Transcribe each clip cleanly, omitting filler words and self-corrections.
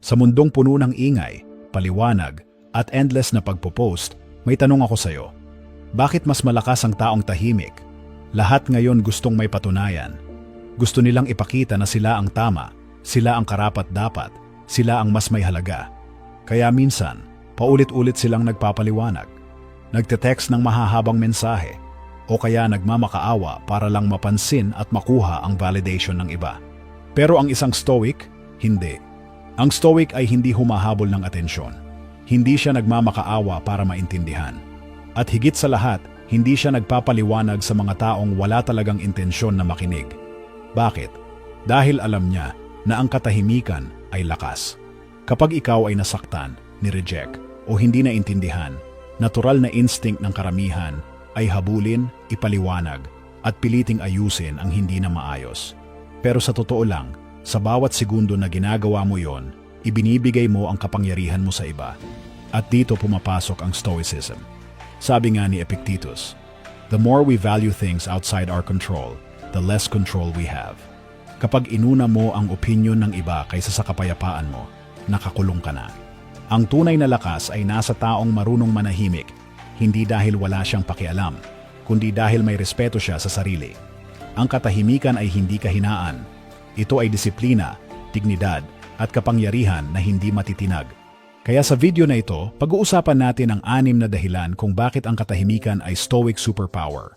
Sa mundong puno ng ingay, paliwanag, at endless na pagpo-post, may tanong ako sa'yo. Bakit mas malakas ang taong tahimik? Lahat ngayon gustong may patunayan. Gusto nilang ipakita na sila ang tama, sila ang karapat-dapat, sila ang mas may halaga. Kaya minsan, paulit-ulit silang nagpapaliwanag. Nagte-text ng mahahabang mensahe, o kaya nagmamakaawa para lang mapansin at makuha ang validation ng iba. Pero ang isang stoic, hindi. Ang stoic ay hindi humahabol ng atensyon. Hindi siya nagmamakaawa para maintindihan. At higit sa lahat, hindi siya nagpapaliwanag sa mga taong wala talagang intensyon na makinig. Bakit? Dahil alam niya na ang katahimikan ay lakas. Kapag ikaw ay nasaktan, nireject, o hindi naintindihan, natural na instinct ng karamihan ay habulin, ipaliwanag, at piliting ayusin ang hindi na maayos. Pero sa totoo lang, sa bawat segundo na ginagawa mo yon, ibinibigay mo ang kapangyarihan mo sa iba. At dito pumapasok ang Stoicism. Sabi nga ni Epictetus, "The more we value things outside our control, the less control we have." Kapag inuna mo ang opinyon ng iba kaysa sa kapayapaan mo, nakakulong ka na. Ang tunay na lakas ay nasa taong marunong manahimik, hindi dahil wala siyang pakialam, kundi dahil may respeto siya sa sarili. Ang katahimikan ay hindi kahinaan. Ito ay disiplina, dignidad, at kapangyarihan na hindi matitinag. Kaya sa video na ito, pag-uusapan natin ang 6 na dahilan kung bakit ang katahimikan ay stoic superpower.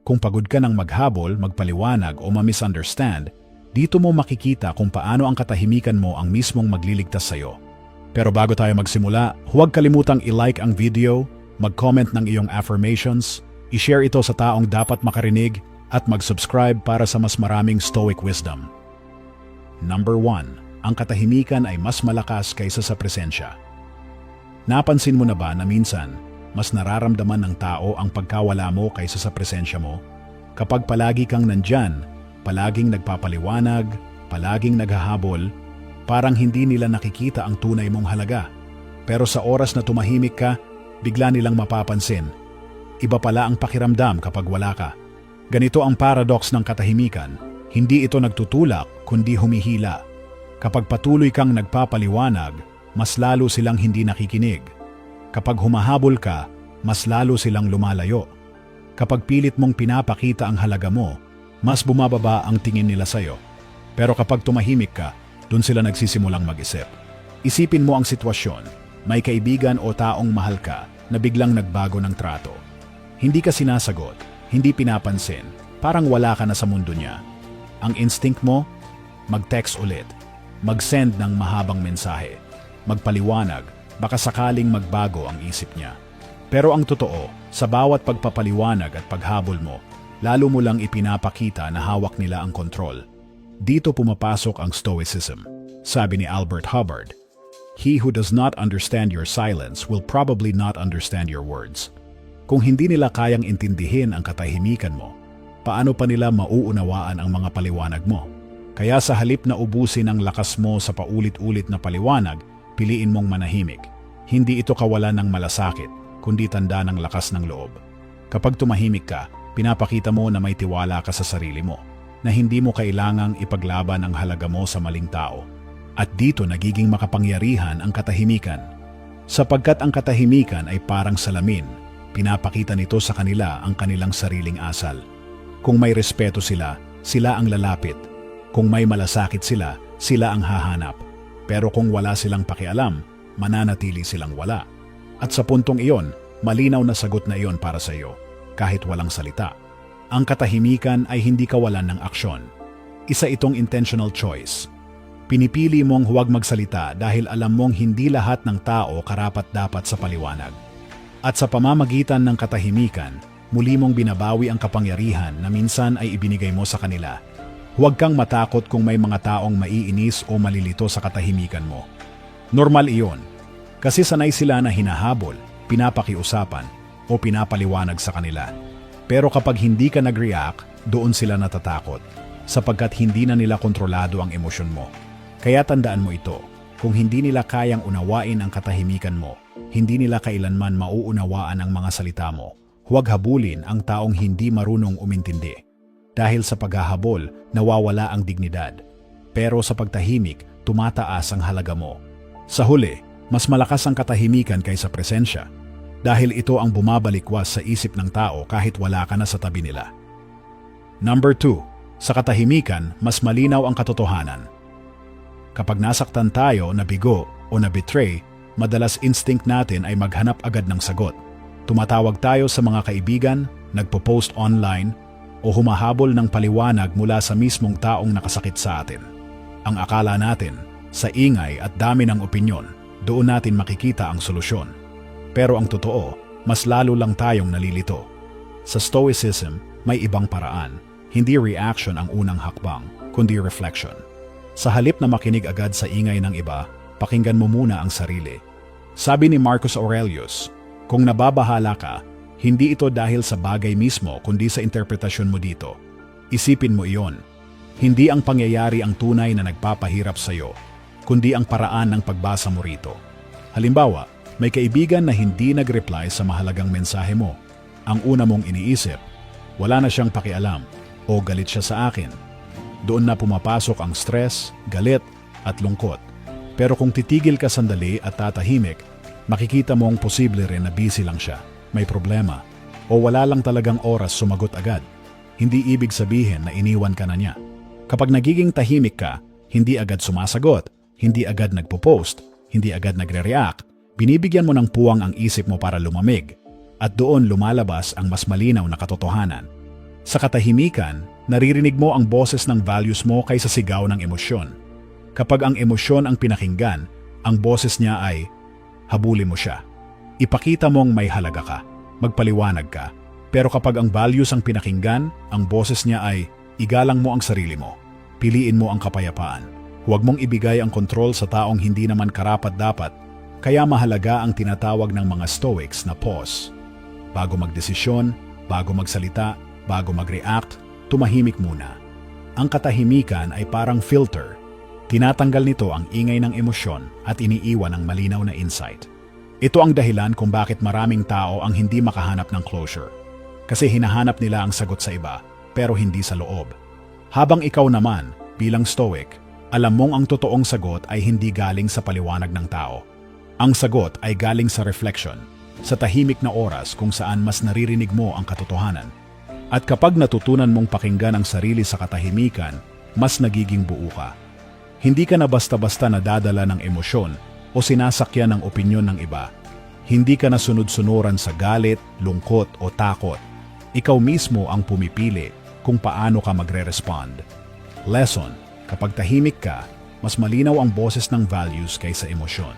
Kung pagod ka ng maghabol, magpaliwanag o ma-misunderstand, dito mo makikita kung paano ang katahimikan mo ang mismong magliligtas sa'yo. Pero bago tayo magsimula, huwag kalimutang i-like ang video, mag-comment ng iyong affirmations, i-share ito sa taong dapat makarinig, at mag-subscribe para sa mas maraming stoic wisdom. Number 1. Ang katahimikan ay mas malakas kaysa sa presensya. Napansin mo na ba na minsan, mas nararamdaman ng tao ang pagkawala mo kaysa sa presensya mo? Kapag palagi kang nandyan, palaging nagpapaliwanag, palaging naghahabol, parang hindi nila nakikita ang tunay mong halaga. Pero sa oras na tumahimik ka, bigla nilang mapapansin. Iba pala ang pakiramdam kapag wala ka. Ganito ang paradox ng katahimikan. Hindi ito nagtutulak, kundi humihila. Kapag patuloy kang nagpapaliwanag, mas lalo silang hindi nakikinig. Kapag humahabol ka, mas lalo silang lumalayo. Kapag pilit mong pinapakita ang halaga mo, mas bumababa ang tingin nila sa'yo. Pero kapag tumahimik ka, dun sila nagsisimulang mag-isip. Isipin mo ang sitwasyon. May kaibigan o taong mahal ka na biglang nagbago ng trato. Hindi ka sinasagot, hindi pinapansin, parang wala ka na sa mundo niya. Ang instinct mo, mag-text ulit, mag-send ng mahabang mensahe, magpaliwanag, baka sakaling magbago ang isip niya. Pero ang totoo, sa bawat pagpapaliwanag at paghabol mo, lalo mo lang ipinapakita na hawak nila ang kontrol. Dito pumapasok ang Stoicism. Sabi ni Albert Hubbard, "He who does not understand your silence will probably not understand your words." Kung hindi nila kayang intindihin ang katahimikan mo, paano pa nila mauunawaan ang mga paliwanag mo? Kaya sa halip na ubusin ang lakas mo sa paulit-ulit na paliwanag, piliin mong manahimik. Hindi ito kawalan ng malasakit, kundi tanda ng lakas ng loob. Kapag tumahimik ka, pinapakita mo na may tiwala ka sa sarili mo, na hindi mo kailangang ipaglaban ang halaga mo sa maling tao. At dito nagiging makapangyarihan ang katahimikan. Sapagkat ang katahimikan ay parang salamin, pinapakita nito sa kanila ang kanilang sariling asal. Kung may respeto sila, sila ang lalapit. Kung may malasakit sila, sila ang hahanap. Pero kung wala silang pakialam, mananatili silang wala. At sa puntong iyon, malinaw na sagot na iyon para sa iyo, kahit walang salita. Ang katahimikan ay hindi kawalan ng aksyon. Isa itong intentional choice. Pinipili mong huwag magsalita dahil alam mong hindi lahat ng tao karapat-dapat sa paliwanag. At sa pamamagitan ng katahimikan, muli mong binabawi ang kapangyarihan na minsan ay ibinigay mo sa kanila. Huwag kang matakot kung may mga taong maiinis o malilito sa katahimikan mo. Normal iyon, kasi sanay sila na hinahabol, pinapakiusapan, o pinapaliwanag sa kanila. Pero kapag hindi ka nag-react, doon sila natatakot, sapagkat hindi na nila kontrolado ang emosyon mo. Kaya tandaan mo ito, kung hindi nila kayang unawain ang katahimikan mo, hindi nila kailanman mauunawaan ang mga salita mo. Huwag habulin ang taong hindi marunong umintindi. Dahil sa paghahabol, nawawala ang dignidad. Pero sa pagtahimik, tumataas ang halaga mo. Sa huli, mas malakas ang katahimikan kaysa presensya dahil ito ang bumabalikwas sa isip ng tao kahit wala ka na sa tabi nila. Number 2. Sa katahimikan, mas malinaw ang katotohanan. Kapag nasaktan tayo, nabigo o nabetray, madalas instinct natin ay maghanap agad ng sagot. Tumatawag tayo sa mga kaibigan, nagpo-post online, o humahabol ng paliwanag mula sa mismong taong nakasakit sa atin. Ang akala natin, sa ingay at dami ng opinyon, doon natin makikita ang solusyon. Pero ang totoo, mas lalo lang tayong nalilito. Sa Stoicism, may ibang paraan. Hindi reaction ang unang hakbang, kundi reflection. Sa halip na makinig agad sa ingay ng iba, pakinggan mo muna ang sarili. Sabi ni Marcus Aurelius, kung nababahala ka, hindi ito dahil sa bagay mismo kundi sa interpretasyon mo dito. Isipin mo iyon. Hindi ang pangyayari ang tunay na nagpapahirap sa iyo, kundi ang paraan ng pagbasa mo rito. Halimbawa, may kaibigan na hindi nag-reply sa mahalagang mensahe mo. Ang una mong iniisip, wala na siyang pakialam o galit siya sa akin. Doon na pumapasok ang stress, galit at lungkot. Pero kung titigil ka sandali at tatahimik, makikita mong posible rin na busy lang siya, may problema, o wala lang talagang oras sumagot agad. Hindi ibig sabihin na iniwan ka na niya. Kapag nagiging tahimik ka, hindi agad sumasagot, hindi agad nagpo-post, hindi agad nagre-react, binibigyan mo ng puwang ang isip mo para lumamig, at doon lumalabas ang mas malinaw na katotohanan. Sa katahimikan, naririnig mo ang boses ng values mo kaysa sigaw ng emosyon. Kapag ang emosyon ang pinakinggan, ang boses niya ay, habulin mo siya. Ipakita mong may halaga ka, magpaliwanag ka. Pero kapag ang values ang pinakinggan, ang boses niya ay, igalang mo ang sarili mo. Piliin mo ang kapayapaan. Huwag mong ibigay ang kontrol sa taong hindi naman karapat-dapat. Kaya mahalaga ang tinatawag ng mga Stoics na pause. Bago magdesisyon, bago magsalita, bago mag-react, tumahimik muna. Ang katahimikan ay parang filter. Tinatanggal nito ang ingay ng emosyon at iniiwan ang malinaw na insight. Ito ang dahilan kung bakit maraming tao ang hindi makahanap ng closure. Kasi hinahanap nila ang sagot sa iba, pero hindi sa loob. Habang ikaw naman, bilang Stoic, alam mong ang totoong sagot ay hindi galing sa paliwanag ng tao. Ang sagot ay galing sa reflection, sa tahimik na oras kung saan mas naririnig mo ang katotohanan. At kapag natutunan mong pakinggan ang sarili sa katahimikan, mas nagiging buo ka. Hindi ka na basta-basta nadadala ng emosyon o sinasakyan ng opinyon ng iba. Hindi ka na sunod-sunuran sa galit, lungkot o takot. Ikaw mismo ang pumipili kung paano ka magre-respond. Lesson, kapag tahimik ka, mas malinaw ang boses ng values kaysa emosyon.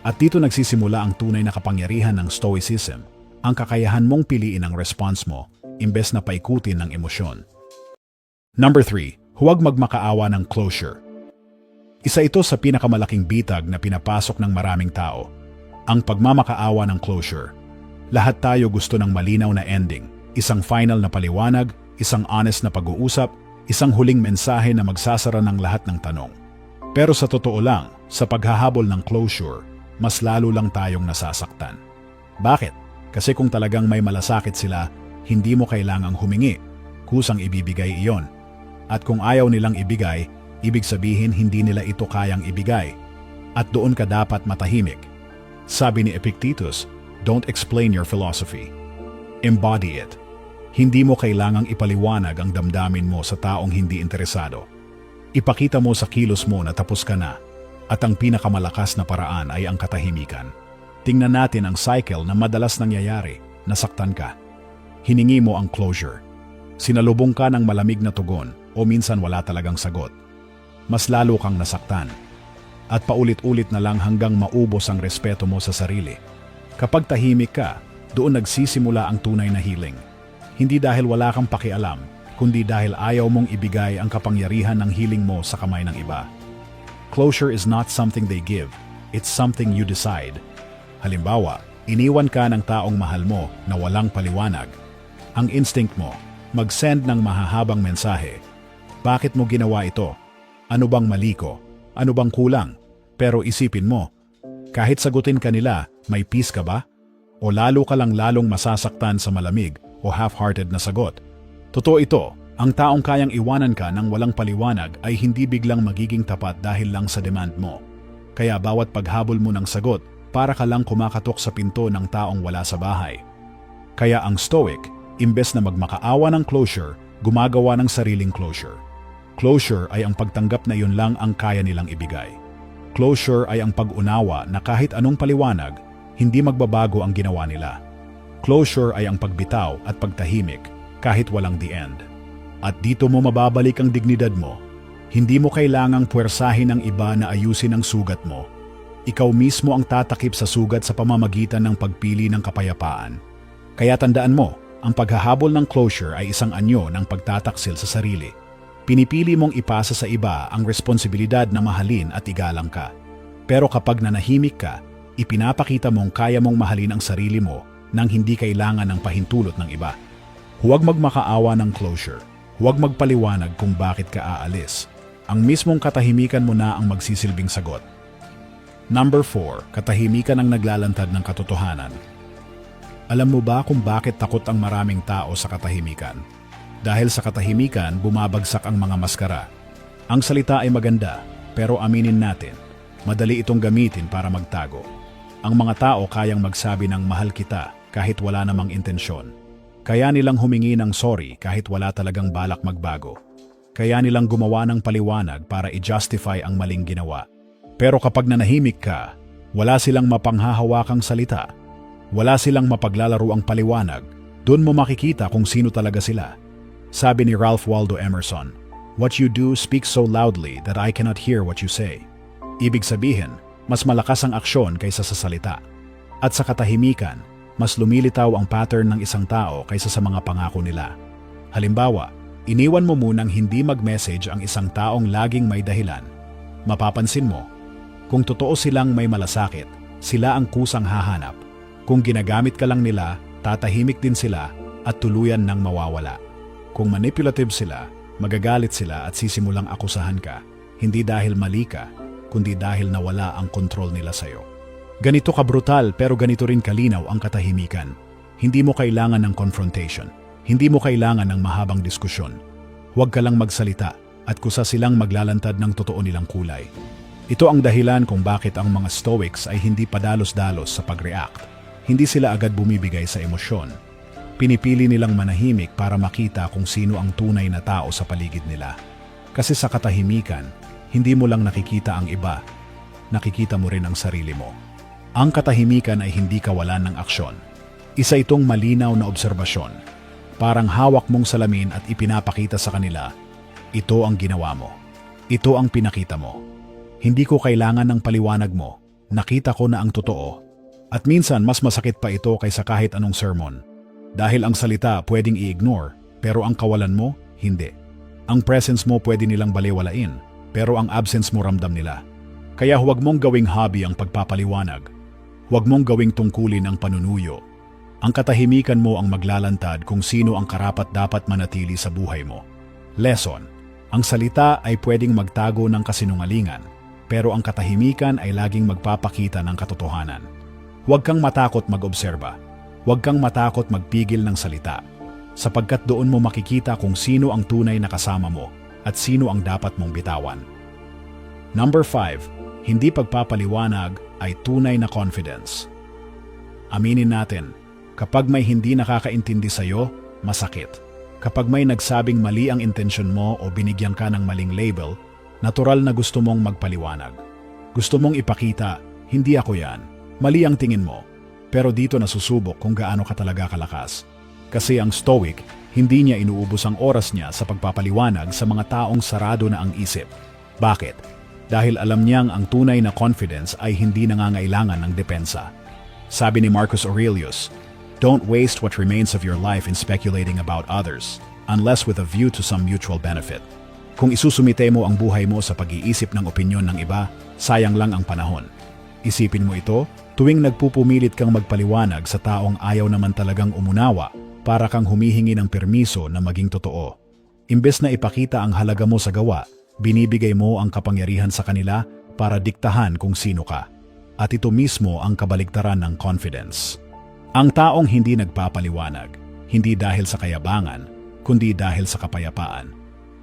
At dito nagsisimula ang tunay na kapangyarihan ng Stoicism, ang kakayahan mong piliin ang response mo imbes na paikutin ng emosyon. Number 3, huwag magmakaawa ng closure. Isa ito sa pinakamalaking bitag na pinapasok ng maraming tao, ang pagmamakaawa ng closure. Lahat tayo gusto ng malinaw na ending, isang final na paliwanag, isang honest na pag-uusap, isang huling mensahe na magsasara ng lahat ng tanong. Pero sa totoo lang, sa paghahabol ng closure, mas lalo lang tayong nasasaktan. Bakit? Kasi kung talagang may malasakit sila, hindi mo kailangang humingi, kusang ibibigay iyon. At kung ayaw nilang ibigay, ibig sabihin hindi nila ito kayang ibigay. At doon ka dapat matahimik. Sabi ni Epictetus, don't explain your philosophy. Embody it. Hindi mo kailangang ipaliwanag ang damdamin mo sa taong hindi interesado. Ipakita mo sa kilos mo na tapos ka na. At ang pinakamalakas na paraan ay ang katahimikan. Tingnan natin ang cycle na madalas nangyayari, nasaktan ka. Hiningi mo ang closure. Sinalubong ka ng malamig na tugon o minsan wala talagang sagot. Mas lalo kang nasaktan. At paulit-ulit na lang hanggang maubos ang respeto mo sa sarili. Kapag tahimik ka, doon nagsisimula ang tunay na healing. Hindi dahil wala kang pakialam, kundi dahil ayaw mong ibigay ang kapangyarihan ng healing mo sa kamay ng iba. Closure is not something they give, it's something you decide. Halimbawa, iniwan ka ng taong mahal mo na walang paliwanag. Ang instinct mo, mag-send ng mahahabang mensahe. Bakit mo ginawa ito? Ano bang mali ko? Ano bang kulang? Pero isipin mo, kahit sagutin ka nila, may peace ka ba? O lalo ka lang lalong masasaktan sa malamig o half-hearted na sagot? Totoo ito, ang taong kayang iwanan ka ng walang paliwanag ay hindi biglang magiging tapat dahil lang sa demand mo. Kaya bawat paghabol mo ng sagot, para ka lang kumakatok sa pinto ng taong wala sa bahay. Kaya ang Stoic, imbes na magmakaawa ng closure, gumagawa ng sariling closure. Closure ay ang pagtanggap na yun lang ang kaya nilang ibigay. Closure ay ang pag-unawa na kahit anong paliwanag, hindi magbabago ang ginawa nila. Closure ay ang pagbitaw at pagtahimik kahit walang the end. At dito mo mababalik ang dignidad mo. Hindi mo kailangang puwersahin ng iba na ayusin ang sugat mo. Ikaw mismo ang tatakip sa sugat sa pamamagitan ng pagpili ng kapayapaan. Kaya tandaan mo, ang paghahabol ng closure ay isang anyo ng pagtataksil sa sarili. Pinipili mong ipasa sa iba ang responsibilidad na mahalin at igalang ka. Pero kapag nanahimik ka, ipinapakita mong kaya mong mahalin ang sarili mo nang hindi kailangan ng pahintulot ng iba. Huwag magmakaawa ng closure. Huwag magpaliwanag kung bakit ka aalis. Ang mismong katahimikan mo na ang magsisilbing sagot. Number 4, katahimikan ang naglalantad ng katotohanan. Alam mo ba kung bakit takot ang maraming tao sa katahimikan? Dahil sa katahimikan, bumabagsak ang mga maskara. Ang salita ay maganda, pero aminin natin, madali itong gamitin para magtago. Ang mga tao kayang magsabi ng mahal kita kahit wala namang intensyon. Kaya nilang humingi ng sorry kahit wala talagang balak magbago. Kaya nilang gumawa ng paliwanag para i-justify ang maling ginawa. Pero kapag nanahimik ka, wala silang mapanghahawakang salita. Wala silang mapaglalaruang paliwanag. Doon mo makikita kung sino talaga sila. Sabi ni Ralph Waldo Emerson, "What you do speaks so loudly that I cannot hear what you say." Ibig sabihin, mas malakas ang aksyon kaysa sa salita. At sa katahimikan, mas lumilitaw ang pattern ng isang tao kaysa sa mga pangako nila. Halimbawa, iniwan mo munang hindi mag-message ang isang taong laging may dahilan. Mapapansin mo, kung totoo silang may malasakit, sila ang kusang hahanap. Kung ginagamit ka lang nila, tatahimik din sila at tuluyan nang mawawala. Kung manipulative sila, magagalit sila at sisimulang akusahan ka, hindi dahil mali ka, kundi dahil nawala ang kontrol nila sa'yo. Ganito ka brutal pero ganito rin kalinaw ang katahimikan. Hindi mo kailangan ng confrontation. Hindi mo kailangan ng mahabang diskusyon. Huwag ka lang magsalita at kusa silang maglalantad ng totoo nilang kulay. Ito ang dahilan kung bakit ang mga Stoics ay hindi padalos-dalos sa pag-react. Hindi sila agad bumibigay sa emosyon. Pinipili nilang manahimik para makita kung sino ang tunay na tao sa paligid nila. Kasi sa katahimikan, hindi mo lang nakikita ang iba, nakikita mo rin ang sarili mo. Ang katahimikan ay hindi kawalan ng aksyon. Isa itong malinaw na obserbasyon. Parang hawak mong salamin at ipinapakita sa kanila, ito ang ginawa mo. Ito ang pinakita mo. Hindi ko kailangan ng paliwanag mo. Nakita ko na ang totoo. At minsan mas masakit pa ito kaysa kahit anong sermon. Dahil ang salita pwedeng i-ignore, pero ang kawalan mo, hindi. Ang presence mo pwede nilang balewalain, pero ang absence mo ramdam nila. Kaya huwag mong gawing hobby ang pagpapaliwanag. Huwag mong gawing tungkulin ang panunuyo. Ang katahimikan mo ang maglalantad kung sino ang karapat-dapat manatili sa buhay mo. Lesson: ang salita ay pwedeng magtago ng kasinungalingan, pero ang katahimikan ay laging magpapakita ng katotohanan. Huwag kang matakot mag-obserba. Huwag kang matakot magpigil ng salita. Sapagkat doon mo makikita kung sino ang tunay na kasama mo at sino ang dapat mong bitawan. Number 5, hindi pagpapaliwanag ay tunay na confidence. Aminin natin, kapag may hindi nakakaintindi sa'yo, masakit. Kapag may nagsabing mali ang intensyon mo o binigyan ka ng maling label, natural na gusto mong magpaliwanag. Gusto mong ipakita, hindi ako yan. Mali ang tingin mo. Pero dito nasusubok kung gaano ka talaga kalakas. Kasi ang Stoic, hindi niya inuubos ang oras niya sa pagpapaliwanag sa mga taong sarado na ang isip. Bakit? Dahil alam niyang ang tunay na confidence ay hindi nangangailangan ng depensa. Sabi ni Marcus Aurelius, "Don't waste what remains of your life in speculating about others, unless with a view to some mutual benefit." Kung isusumite mo ang buhay mo sa pag-iisip ng opinyon ng iba, sayang lang ang panahon. Isipin mo ito, tuwing nagpupumilit kang magpaliwanag sa taong ayaw naman talagang umunawa, para kang humihingi ng permiso na maging totoo. Imbes na ipakita ang halaga mo sa gawa, binibigay mo ang kapangyarihan sa kanila para diktahan kung sino ka. At ito mismo ang kabaligtaran ng confidence. Ang taong hindi nagpapaliwanag, hindi dahil sa kayabangan, kundi dahil sa kapayapaan.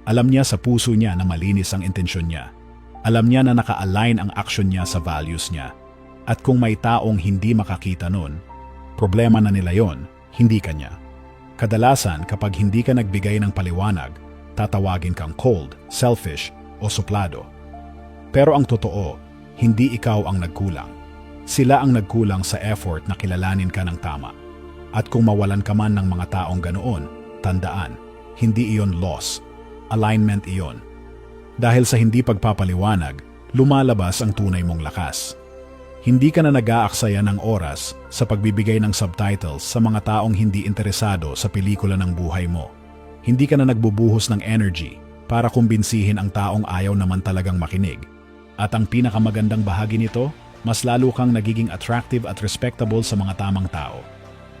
Alam niya sa puso niya na malinis ang intensyon niya. Alam niya na naka-align ang action niya sa values niya. At kung may taong hindi makakita nun, problema na nila yon, hindi kanya. Kadalasan kapag hindi ka nagbigay ng paliwanag, tatawagin kang cold, selfish, o suplado. Pero ang totoo, hindi ikaw ang nagkulang. Sila ang nagkulang sa effort na kilalanin ka ng tama. At kung mawalan ka man ng mga taong ganoon, tandaan, hindi iyon loss, alignment iyon. Dahil sa hindi pagpapaliwanag, lumalabas ang tunay mong lakas. Hindi ka na nag-aaksaya ng oras sa pagbibigay ng subtitles sa mga taong hindi interesado sa pelikula ng buhay mo. Hindi ka na nagbubuhos ng energy para kumbinsihin ang taong ayaw naman talagang makinig. At ang pinakamagandang bahagi nito, mas lalo kang nagiging attractive at respectable sa mga tamang tao.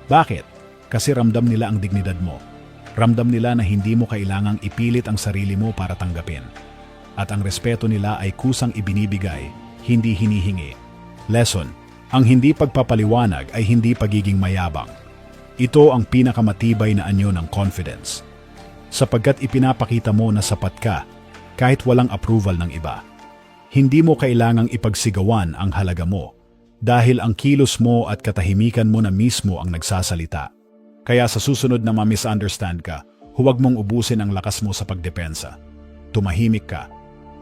Bakit? Kasi ramdam nila ang dignidad mo. Ramdam nila na hindi mo kailangang ipilit ang sarili mo para tanggapin. At ang respeto nila ay kusang ibinibigay, hindi hinihingi. Lesson, ang hindi pagpapaliwanag ay hindi pagiging mayabang. Ito ang pinakamatibay na anyo ng confidence. Sapagkat ipinapakita mo na sapat ka kahit walang approval ng iba. Hindi mo kailangang ipagsigawan ang halaga mo dahil ang kilos mo at katahimikan mo na mismo ang nagsasalita. Kaya sa susunod na ma-misunderstand ka, huwag mong ubusin ang lakas mo sa pagdepensa. Tumahimik ka,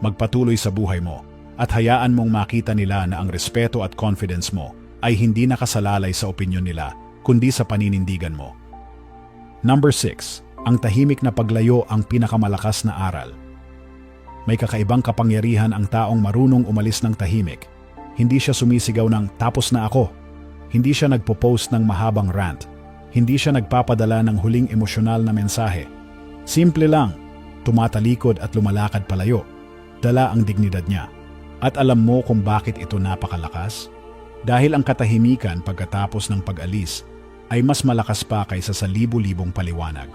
magpatuloy sa buhay mo, at hayaan mong makita nila na ang respeto at confidence mo ay hindi nakasalalay sa opinyon nila, kundi sa paninindigan mo. Number 6. Ang tahimik na paglayo ang pinakamalakas na aral. May kakaibang kapangyarihan ang taong marunong umalis ng tahimik. Hindi siya sumisigaw ng tapos na ako. Hindi siya nagpo-post ng mahabang rant. Hindi siya nagpapadala ng huling emosyonal na mensahe. Simple lang, tumatalikod at lumalakad palayo. Dala ang dignidad niya. At alam mo kung bakit ito napakalakas? Dahil ang katahimikan pagkatapos ng pag-alis ay mas malakas pa kaysa sa libu-libong paliwanag.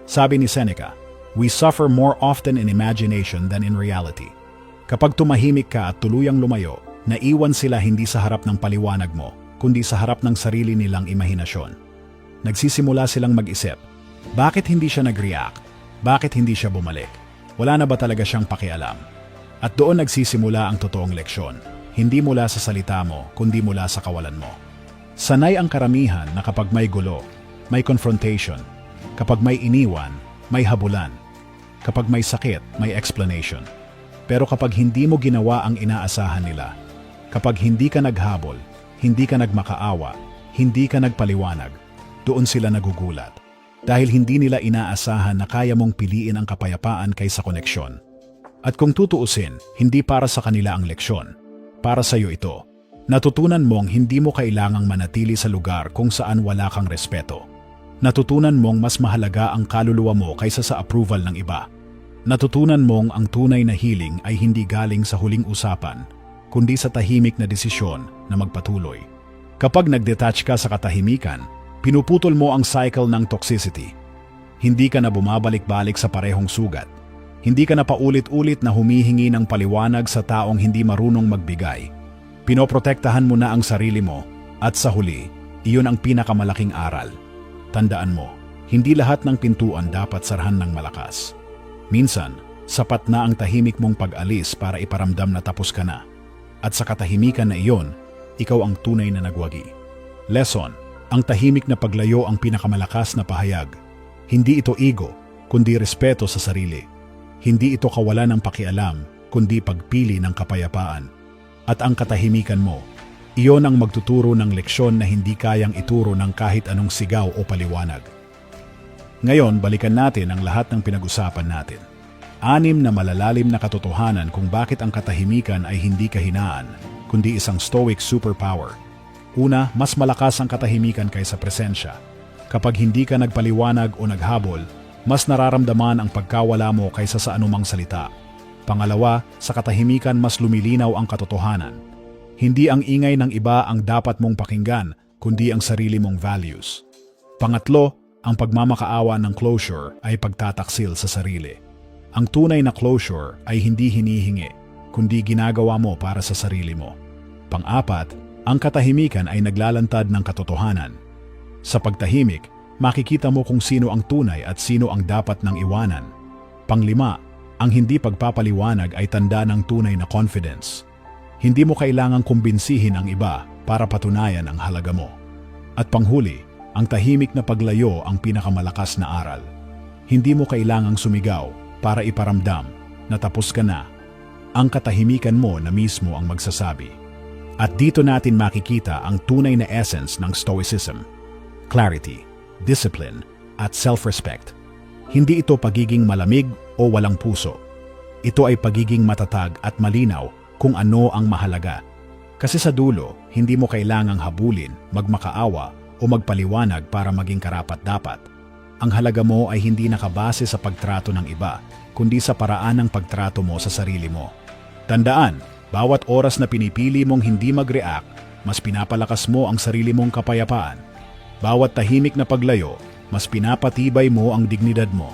Sabi ni Seneca, we suffer more often in imagination than in reality. Kapag tumahimik ka at tuluyang lumayo, naiwan sila hindi sa harap ng paliwanag mo, kundi sa harap ng sarili nilang imahinasyon. Nagsisimula silang mag-isip, bakit hindi siya nag-react? Bakit hindi siya bumalik? Wala na ba talaga siyang pakialam? At doon nagsisimula ang totoong leksyon, hindi mula sa salita mo, kundi mula sa kawalan mo. Sanay ang karamihan na kapag may gulo, may confrontation, kapag may iniwan, may habulan, kapag may sakit, may explanation. Pero kapag hindi mo ginawa ang inaasahan nila, kapag hindi ka naghabol, hindi ka nagmakaawa, hindi ka nagpaliwanag, doon sila nagugulat. Dahil hindi nila inaasahan na kaya mong piliin ang kapayapaan kaysa koneksyon. At kung tutuusin, hindi para sa kanila ang leksyon. Para sa iyo ito. Natutunan mong hindi mo kailangang manatili sa lugar kung saan wala kang respeto. Natutunan mong mas mahalaga ang kaluluwa mo kaysa sa approval ng iba. Natutunan mong ang tunay na healing ay hindi galing sa huling usapan, kundi sa tahimik na desisyon na magpatuloy. Kapag nag-detach ka sa katahimikan, pinuputol mo ang cycle ng toxicity. Hindi ka na bumabalik-balik sa parehong sugat. Hindi ka na paulit-ulit na humihingi ng paliwanag sa taong hindi marunong magbigay. Pinoprotektahan mo na ang sarili mo at sa huli, iyon ang pinakamalaking aral. Tandaan mo, hindi lahat ng pintuan dapat sarhan ng malakas. Minsan, sapat na ang tahimik mong pag-alis para iparamdam na tapos ka na. At sa katahimikan na iyon, ikaw ang tunay na nagwagi. Lesson, ang tahimik na paglayo ang pinakamalakas na pahayag. Hindi ito ego, kundi respeto sa sarili. Hindi ito kawalan ng pakialam, kundi pagpili ng kapayapaan. At ang katahimikan mo, iyon ang magtuturo ng leksyon na hindi kayang ituro ng kahit anong sigaw o paliwanag. Ngayon, balikan natin ang lahat ng pinag-usapan natin. 6 na malalalim na katotohanan kung bakit ang katahimikan ay hindi kahinaan, kundi isang stoic superpower. Una, mas malakas ang katahimikan kaysa presensya. Kapag hindi ka nagpaliwanag o naghabol, mas nararamdaman ang pagkawala mo kaysa sa anumang salita. Pangalawa, sa katahimikan mas lumilinaw ang katotohanan. Hindi ang ingay ng iba ang dapat mong pakinggan, kundi ang sarili mong values. Pangatlo, ang pagmamakaawa ng closure ay pagtataksil sa sarili. Ang tunay na closure ay hindi hinihingi, kundi ginagawa mo para sa sarili mo. Pang-apat, ang katahimikan ay naglalantad ng katotohanan. Sa pagtahimik, makikita mo kung sino ang tunay at sino ang dapat nang iwanan. Pang-5, Ang hindi pagpapaliwanag ay tanda ng tunay na confidence. Hindi mo kailangang kumbinsihin ang iba para patunayan ang halaga mo. At panghuli, ang tahimik na paglayo ang pinakamalakas na aral. Hindi mo kailangang sumigaw para iparamdam na tapos ka na. Ang katahimikan mo na mismo ang magsasabi. At dito natin makikita ang tunay na essence ng Stoicism. Clarity, discipline, at self-respect. Hindi ito pagiging malamig o walang puso. Ito ay pagiging matatag at malinaw kung ano ang mahalaga. Kasi sa dulo, hindi mo kailangang habulin, magmakaawa o magpaliwanag para maging karapat-dapat. Ang halaga mo ay hindi nakabase sa pagtrato ng iba, kundi sa paraan ng pagtrato mo sa sarili mo. Tandaan, bawat oras na pinipili mong hindi mag-react, mas pinapalakas mo ang sarili mong kapayapaan. Bawat tahimik na paglayo, mas pinapatibay mo ang dignidad mo.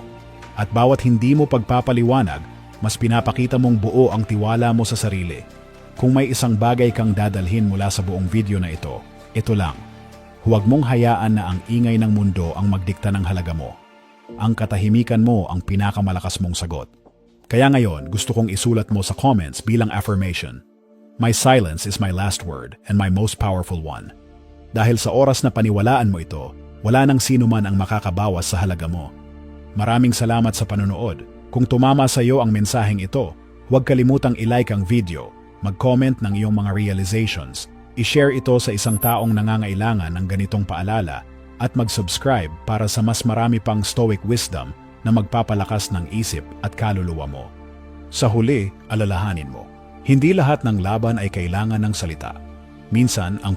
At bawat hindi mo pagpapaliwanag, mas pinapakita mong buo ang tiwala mo sa sarili. Kung may isang bagay kang dadalhin mula sa buong video na ito lang. Huwag mong hayaan na ang ingay ng mundo ang magdikta ng halaga mo. Ang katahimikan mo ang pinakamalakas mong sagot. Kaya ngayon, gusto kong isulat mo sa comments bilang affirmation. My silence is my last word and my most powerful one. Dahil sa oras na paniwalaan mo ito, wala nang sino man ang makakabawas sa halaga mo. Maraming salamat sa panonood. Kung tumama sa iyo ang mensaheng ito, huwag kalimutang i-like ang video, mag-comment ng iyong mga realizations, i-share ito sa isang taong nangangailangan ng ganitong paalala, at mag-subscribe para sa mas marami pang Stoic wisdom na magpapalakas ng isip at kaluluwa mo. Sa huli, alalahanin mo, hindi lahat ng laban ay kailangan ng salita. Minsan, ang